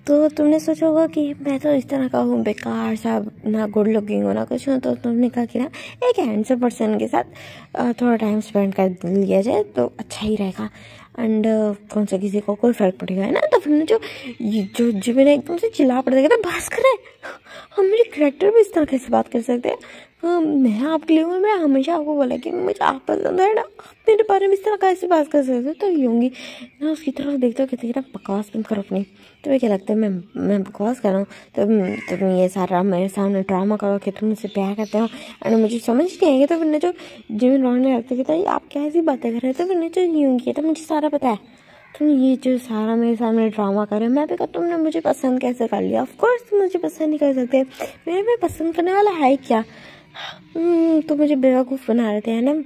तो तुमने सोचा होगा कि मैं तो इस तरह का हूँ, बेकार सा, ना गुड लुकिंग हो ना कुछ हो, तो तुमने कहा कि ना एक हैंडसम पर्सन के साथ थोड़ा टाइम स्पेंड कर लिया जाए तो अच्छा ही रहेगा। एंड कौन सा किसी को कोई फर्क पड़ेगा, है ना। तो फिर जो जिमिन एकदम से चिल्ला पड़ गया था, बस करें, हम मेरे करेक्टर भी इस तरह कैसे बात कर सकते हैं, मैं आपके लिए हूँ, मैं हमेशा आपको बोला कि मुझे आप पसंद है ना, आप मेरे बारे में इस तरह कैसे बात कर सकते हो। तो यूंगी ना उसकी तरफ देखते हो कहते ना बकवास बंद करो अपनी, तुम्हें क्या लगता है मैं बकवास कर रहा हूँ, तुम ये सारा मेरे सामने ड्रामा करो कि तुम मुझसे प्यार करते हो एंड मुझे समझ नहीं आएगी। तो फिर जो जिमिन रोने लगते कहता है आप क्या ऐसी बातें कर रहे थे। फिर जो यूंगी कहता मुझे सारा पता है, तुम ये जो सारा मेरे सामने ड्रामा कर रहे हो। मैं भी कहा तुमने मुझे पसंद कैसे कर लिया, ऑफ कोर्स तुम मुझे पसंद नहीं कर सकते, मेरे में पसंद करने वाला है क्या, तो मुझे बेवकूफ़ बना रहे थे, है ना।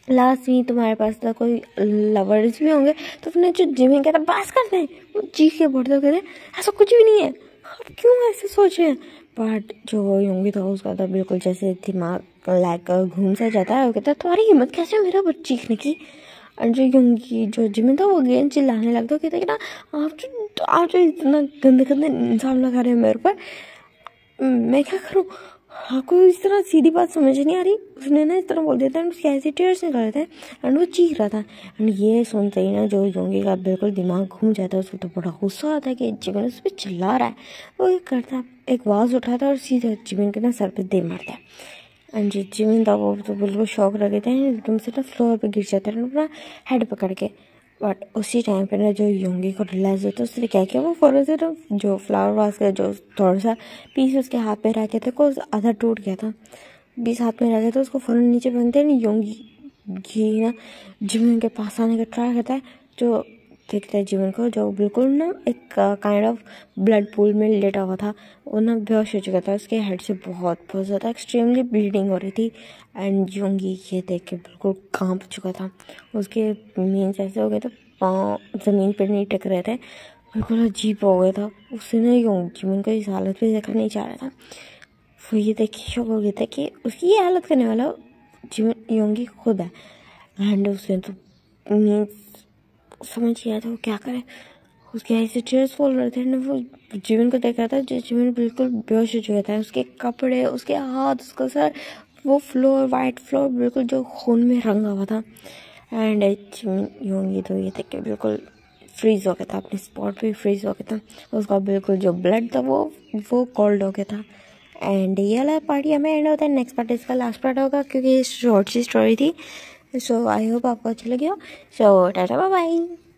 लास्ट में तुम्हारे पास तो कोई लवर्स भी होंगे। तो फिर जो जिमिन कहता बास करते हैं, वो चीख के बोलते कहते ऐसा कुछ भी नहीं है, आप क्यों ऐसे सोच रहे हैं। बट जो यूंगी था उसका तो बिल्कुल जैसे दिमाग लाइक घूम सा जाता है, वो कहता तुम्हारी हिम्मत कैसे मेरा ऊपर चीखने की। और जो जिमिन था वो गेंद चिल्लाने लगता, कहता कि ना आप जो इतना गंदे गंदे इंसान लगा रहे हैं मेरे ऊपर, मैं क्या करूँ, आपको इस तरह सीधी बात समझ नहीं आ रही। उसने ना इस तरह बोल दिया था एंड उसके ऐसे टीयर्स निकल रहे थे एंड वो चीख रहा था। एंड ये सुनते ही ना जो यूंगी का बिल्कुल दिमाग घूम जाता है, उसको तो बड़ा गुस्सा आता है कि जिमिन उस पर चिल्ला रहा है। वो क्या करता है एक वाज उठाता है और सीधा जिमिन के ना सर पे दे मारता है। एंड जो जिमिन था वो तो बिल्कुल शॉक रह गए थे, एकदम से ना फ्लोर पे गिर जाता है अपना हेड पकड़ के। बट उसी टाइम पे ना जो योंगी को रियलाइज होता है, उसने क्या किया, वो फौरन से ना जो फ्लावर वास का जो थोड़ा सा पीस उसके हाथ में रह गया था, को आधा टूट गया था, 20 हाथ में रह गया था, उसको फौरन नीचे फेंकते हैं। योंगी ना जिमिन के पास आने का ट्राई करता है, जो देखता है जिमिन को, जो बिल्कुल ना एक काइंड ऑफ ब्लड पूल में लेटा हुआ था। वो ना बेहोश हो चुका था, उसके हेड से बहुत ज़्यादा एक्सट्रीमली ब्लीडिंग हो रही थी। एंड योंगी ये देख के बिल्कुल कांप चुका था, उसके मीन्स ऐसे हो गए थे, पाँव ज़मीन पर नहीं टिक रहे थे, बिल्कुल अजीब हो गया था। उससे ना जिमिन को इस हालत में देखना नहीं चाह रहा था। वो ये देख के शौक हो गया था कि उसकी ये हालत करने वाला जिमिन योंगी खुद है। एंड उसने तो मीन्स समझ गया था वो क्या करे, उसके आई से टीयर्स फॉल रहे थे। वो जिमिन को देख रहा था, जो जिमिन बिल्कुल बेहोश हो चुका था, उसके कपड़े, उसके हाथ, उसका सर, वो फ्लोर, वाइट फ्लोर बिल्कुल जो खून में रंगा हुआ था। एंड जिमिन योंगी तो ये देख के बिल्कुल फ्रीज हो गया था, अपने स्पॉट पे फ्रीज हो गया था। उसका बिल्कुल जो ब्लड था वो कोल्ड हो गया था। एंड ये वाला पार्ट हमें एंड होता है। नेक्स्ट पार्ट इसका लास्ट पार्ट होगा, क्योंकि ये शॉर्ट सी स्टोरी थी। सो आई होप आपको अच्छा लगे हो। सो टाटा बाय बाय।